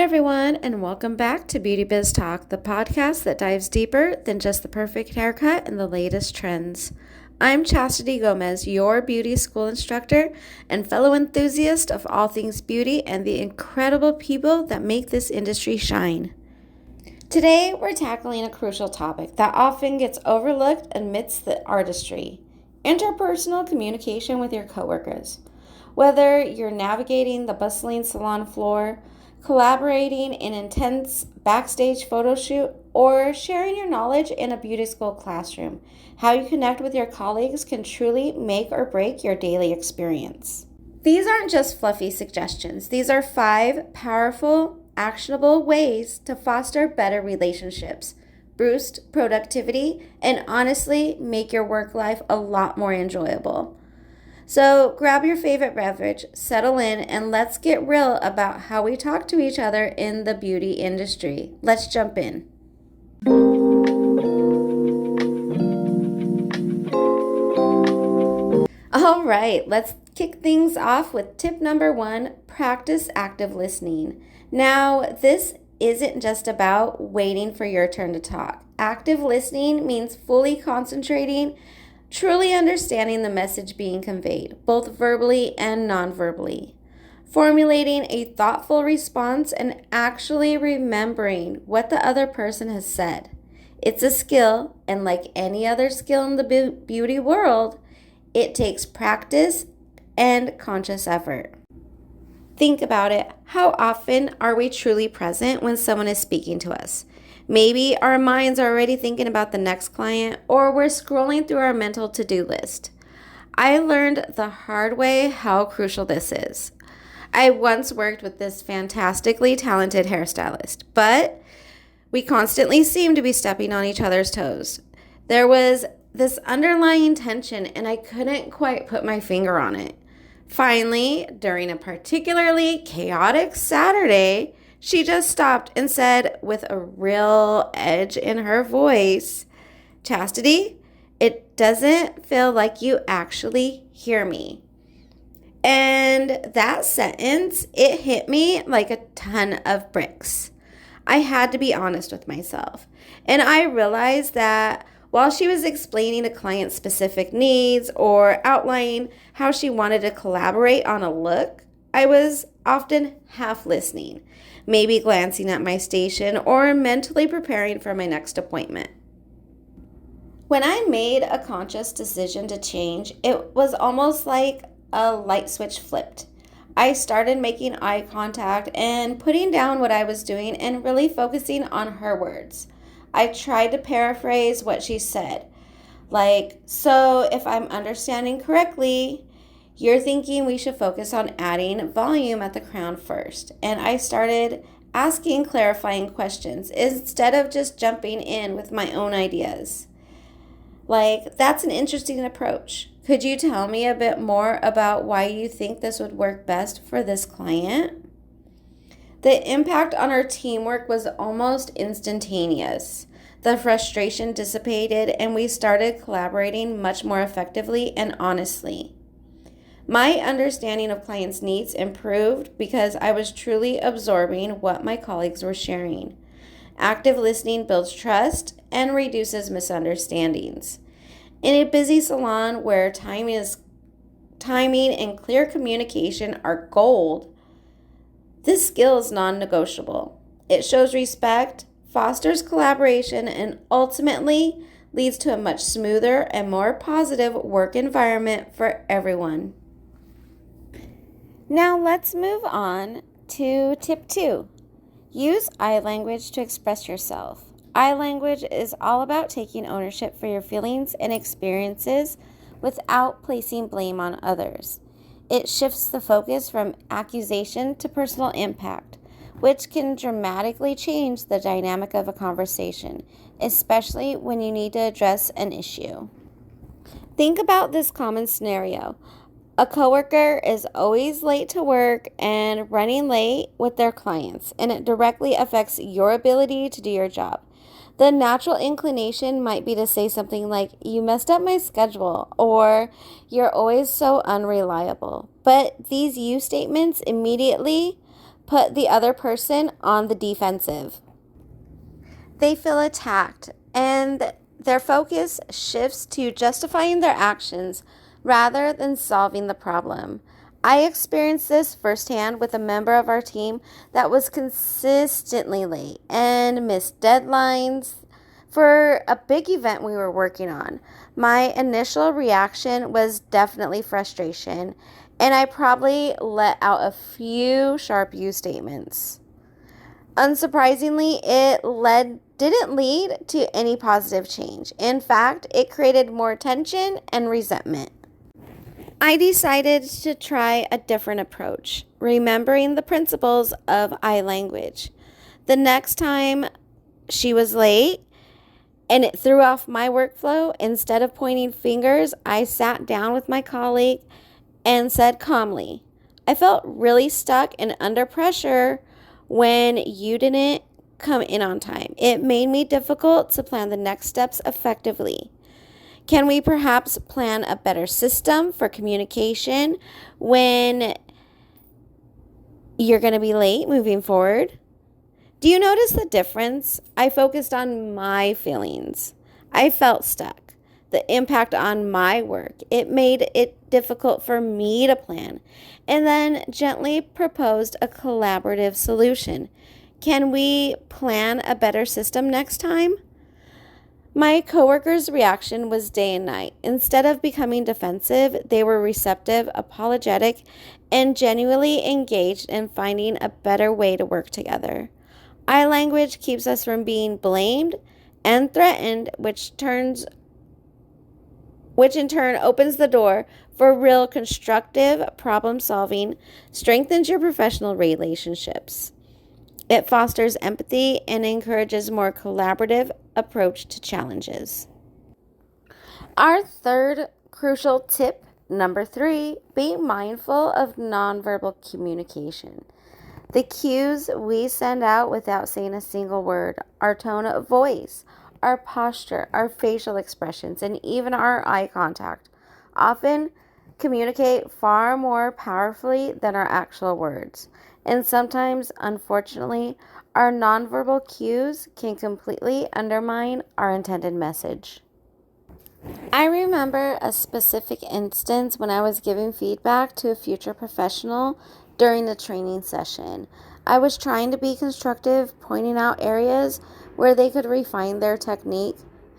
everyone, and welcome back to Beauty Biz Talk, the podcast that dives deeper than just the perfect haircut and the latest trends. I'm Chastity Gomez, your beauty school instructor and fellow enthusiast of all things beauty and the incredible people that make this industry shine. Today, we're tackling a crucial topic that often gets overlooked amidst the artistry: interpersonal communication with your coworkers. Whether you're navigating the bustling salon floor, collaborating in intense backstage photo shoot, or sharing your knowledge in a beauty school classroom, how you connect with your colleagues can truly make or break your daily experience. These aren't just fluffy suggestions. These are 5 powerful, actionable ways to foster better relationships, boost productivity, and honestly make your work life a lot more enjoyable. So grab your favorite beverage, settle in, and let's get real about how we talk to each other in the beauty industry. Let's jump in. All right, let's kick things off with tip number 1, practice active listening. Now, this isn't just about waiting for your turn to talk. Active listening means fully concentrating, truly understanding the message being conveyed, both verbally and non-verbally. Formulating a thoughtful response and actually remembering what the other person has said. It's a skill, and like any other skill in the beauty world, it takes practice and conscious effort. Think about it. How often are we truly present when someone is speaking to us? Maybe our minds are already thinking about the next client, or we're scrolling through our mental to-do list. I learned the hard way how crucial this is. I once worked with this fantastically talented hairstylist, but we constantly seemed to be stepping on each other's toes. There was this underlying tension, and I couldn't quite put my finger on it. Finally, during a particularly chaotic Saturday, she just stopped and said with a real edge in her voice, "Chastity, it doesn't feel like you actually hear me." And that sentence, it hit me like a ton of bricks. I had to be honest with myself. And I realized that while she was explaining a client's specific needs or outlining how she wanted to collaborate on a look, I was often half listening, maybe glancing at my station or mentally preparing for my next appointment. When I made a conscious decision to change, it was almost like a light switch flipped. I started making eye contact and putting down what I was doing and really focusing on her words. I tried to paraphrase what she said, like, "So if I'm understanding correctly, you're thinking we should focus on adding volume at the crown first." And I started asking clarifying questions instead of just jumping in with my own ideas. Like, "That's an interesting approach. Could you tell me a bit more about why you think this would work best for this client?" The impact on our teamwork was almost instantaneous. The frustration dissipated, and we started collaborating much more effectively and honestly. My understanding of clients' needs improved because I was truly absorbing what my colleagues were sharing. Active listening builds trust and reduces misunderstandings. In a busy salon where timing and clear communication are gold, this skill is non-negotiable. It shows respect, fosters collaboration, and ultimately leads to a much smoother and more positive work environment for everyone. Now let's move on to tip 2. Use eye language to express yourself. Eye language is all about taking ownership for your feelings and experiences without placing blame on others. It shifts the focus from accusation to personal impact, which can dramatically change the dynamic of a conversation, especially when you need to address an issue. Think about this common scenario. A coworker is always late to work and running late with their clients, and it directly affects your ability to do your job. The natural inclination might be to say something like, "You messed up my schedule," or "You're always so unreliable." But these you statements immediately put the other person on the defensive. They feel attacked, and their focus shifts to justifying their actions rather than solving the problem. I experienced this firsthand with a member of our team that was consistently late and missed deadlines for a big event we were working on. My initial reaction was definitely frustration, and I probably let out a few sharp you statements. Unsurprisingly, didn't lead to any positive change. In fact, it created more tension and resentment. I decided to try a different approach, remembering the principles of I language. The next time she was late and it threw off my workflow, instead of pointing fingers, I sat down with my colleague and said calmly, I felt really stuck and under pressure when you didn't come in on time. It made me difficult to plan the next steps effectively. Can we perhaps plan a better system for communication when you're going to be late moving forward? Do you notice the difference? I focused on my feelings. I felt stuck. The impact on my work. It made it difficult for me to plan, and then gently proposed a collaborative solution. Can we plan a better system next time? My coworkers' reaction was day and night. Instead of becoming defensive, they were receptive, apologetic, and genuinely engaged in finding a better way to work together. I language keeps us from being blamed and threatened, which in turn opens the door for real constructive problem solving, strengthens your professional relationships. It fosters empathy and encourages more collaborative approach to challenges. Our third crucial tip, number 3, be mindful of nonverbal communication. The cues we send out without saying a single word, our tone of voice, our posture, our facial expressions, and even our eye contact often communicate far more powerfully than our actual words. And sometimes, unfortunately, our nonverbal cues can completely undermine our intended message. I remember a specific instance when I was giving feedback to a future professional during the training session. I was trying to be constructive, pointing out areas where they could refine their technique.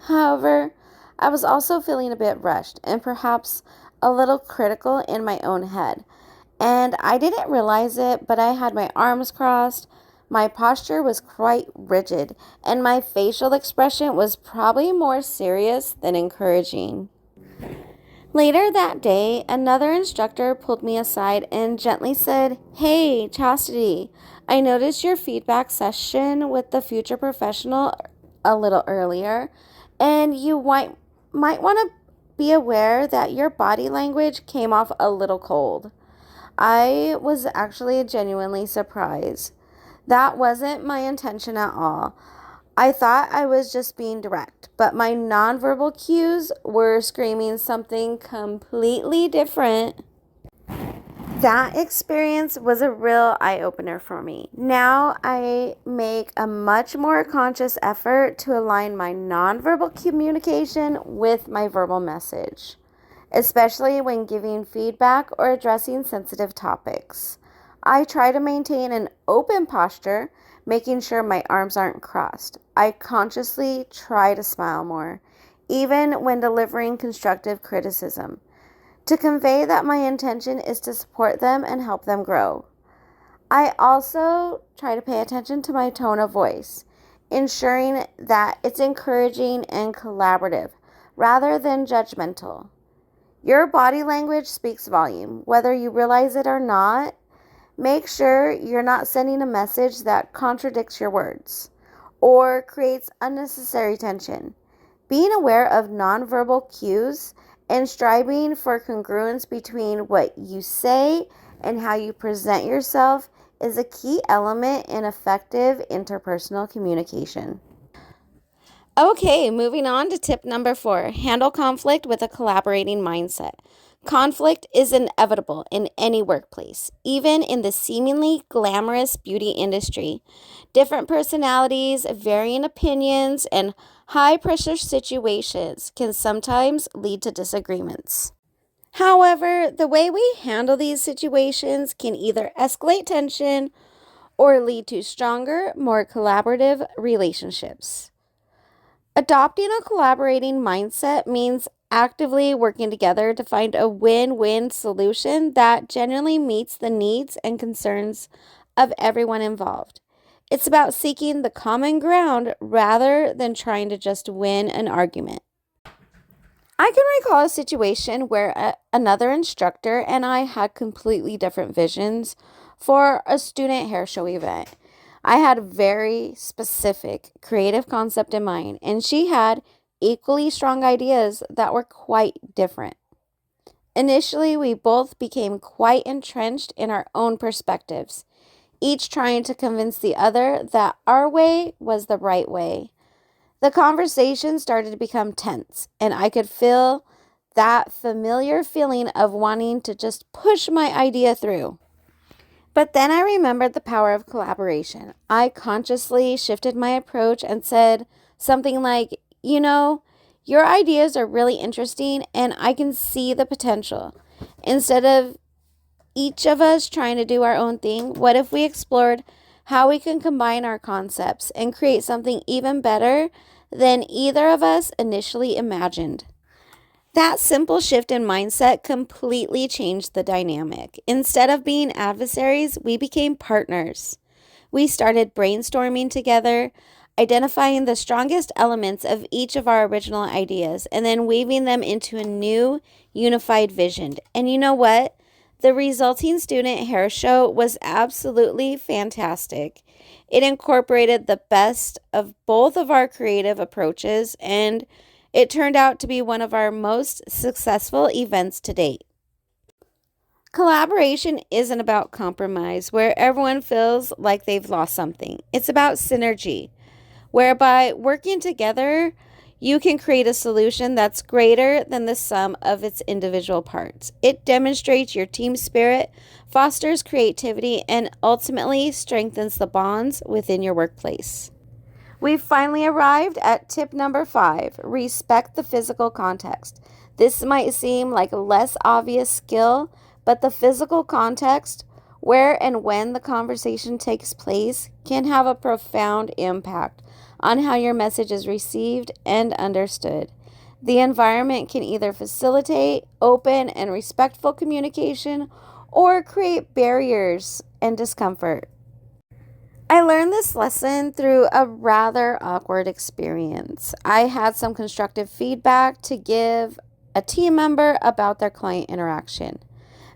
However, I was also feeling a bit rushed and perhaps a little critical in my own head. And I didn't realize it, but I had my arms crossed, my posture was quite rigid, and my facial expression was probably more serious than encouraging. Later that day, another instructor pulled me aside and gently said, Hey, Chastity, I noticed your feedback session with the future professional a little earlier, and you might want to be aware that your body language came off a little cold. I was actually genuinely surprised. That wasn't my intention at all. I thought I was just being direct, but my nonverbal cues were screaming something completely different. That experience was a real eye-opener for me. Now I make a much more conscious effort to align my nonverbal communication with my verbal message, especially when giving feedback or addressing sensitive topics. I try to maintain an open posture, making sure my arms aren't crossed. I consciously try to smile more, even when delivering constructive criticism, to convey that my intention is to support them and help them grow. I also try to pay attention to my tone of voice, ensuring that it's encouraging and collaborative rather than judgmental. Your body language speaks volume, whether you realize it or not. Make sure you're not sending a message that contradicts your words or creates unnecessary tension. Being aware of nonverbal cues and striving for congruence between what you say and how you present yourself is a key element in effective interpersonal communication. Okay, moving on to tip number 4, handle conflict with a collaborating mindset. Conflict is inevitable in any workplace, even in the seemingly glamorous beauty industry. Different personalities, varying opinions, and high pressure situations can sometimes lead to disagreements. However, the way we handle these situations can either escalate tension or lead to stronger, more collaborative relationships. Adopting a collaborating mindset means actively working together to find a win-win solution that genuinely meets the needs and concerns of everyone involved. It's about seeking the common ground rather than trying to just win an argument. I can recall a situation where another instructor and I had completely different visions for a student hair show event. I had a very specific creative concept in mind, and she had equally strong ideas that were quite different. Initially, we both became quite entrenched in our own perspectives, each trying to convince the other that our way was the right way. The conversation started to become tense, and I could feel that familiar feeling of wanting to just push my idea through. But then I remembered the power of collaboration. I consciously shifted my approach and said something like, your ideas are really interesting and I can see the potential. Instead of each of us trying to do our own thing, what if we explored how we can combine our concepts and create something even better than either of us initially imagined? That simple shift in mindset completely changed the dynamic. Instead of being adversaries, we became partners. We started brainstorming together, identifying the strongest elements of each of our original ideas, and then weaving them into a new, unified vision. And you know what? The resulting student hair show was absolutely fantastic. It incorporated the best of both of our creative approaches, and it turned out to be one of our most successful events to date. Collaboration isn't about compromise where everyone feels like they've lost something. It's about synergy, whereby working together, you can create a solution that's greater than the sum of its individual parts. It demonstrates your team spirit, fosters creativity, and ultimately strengthens the bonds within your workplace. We've finally arrived at tip number 5, respect the physical context. This might seem like a less obvious skill, but the physical context, where and when the conversation takes place, can have a profound impact on how your message is received and understood. The environment can either facilitate open and respectful communication or create barriers and discomfort. I learned this lesson through a rather awkward experience. I had some constructive feedback to give a team member about their client interaction.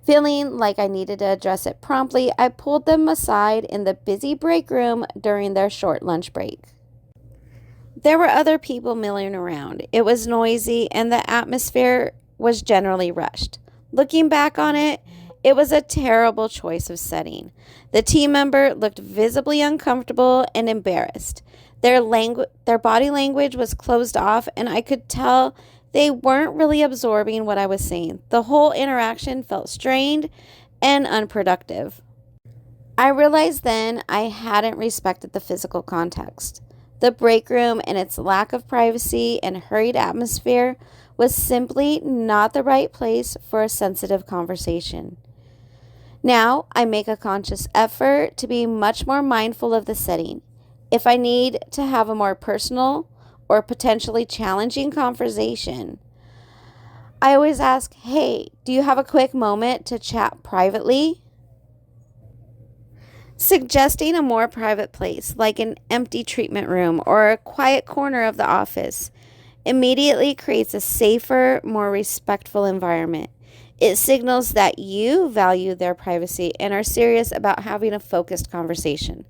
Feeling like I needed to address it promptly, I pulled them aside in the busy break room during their short lunch break. There were other people milling around. It was noisy and the atmosphere was generally rushed. Looking back on it, it was a terrible choice of setting. The team member looked visibly uncomfortable and embarrassed. Their body language was closed off, and I could tell they weren't really absorbing what I was saying. The whole interaction felt strained and unproductive. I realized then I hadn't respected the physical context. The break room and its lack of privacy and hurried atmosphere was simply not the right place for a sensitive conversation. Now, I make a conscious effort to be much more mindful of the setting. If I need to have a more personal or potentially challenging conversation, I always ask, hey, do you have a quick moment to chat privately? Suggesting a more private place, like an empty treatment room or a quiet corner of the office, immediately creates a safer, more respectful environment. It signals that you value their privacy and are serious about having a focused conversation.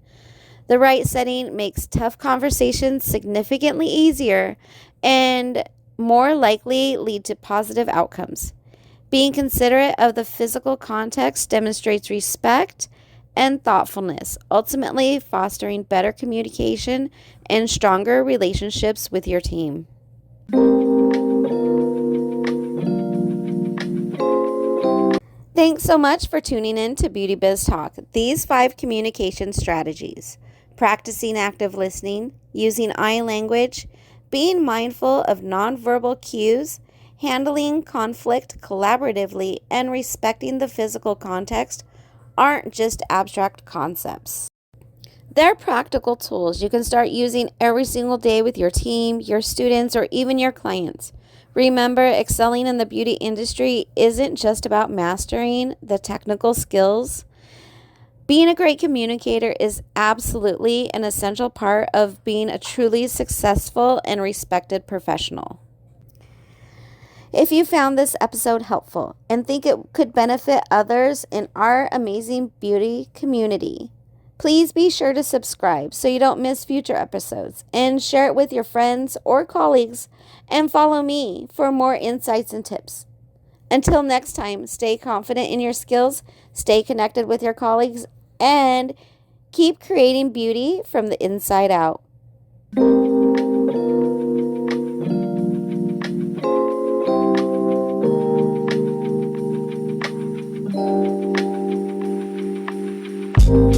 The right setting makes tough conversations significantly easier and more likely lead to positive outcomes. Being considerate of the physical context demonstrates respect and thoughtfulness, ultimately fostering better communication and stronger relationships with your team. Thanks so much for tuning in to Beauty Biz Talk. These 5 communication strategies: practicing active listening, using eye language, being mindful of nonverbal cues, handling conflict collaboratively, and respecting the physical context aren't just abstract concepts. They're practical tools you can start using every single day with your team, your students, or even your clients. Remember, excelling in the beauty industry isn't just about mastering the technical skills. Being a great communicator is absolutely an essential part of being a truly successful and respected professional. If you found this episode helpful and think it could benefit others in our amazing beauty community, please be sure to subscribe so you don't miss future episodes, and share it with your friends or colleagues, and follow me for more insights and tips. Until next time, stay confident in your skills, stay connected with your colleagues, and keep creating beauty from the inside out.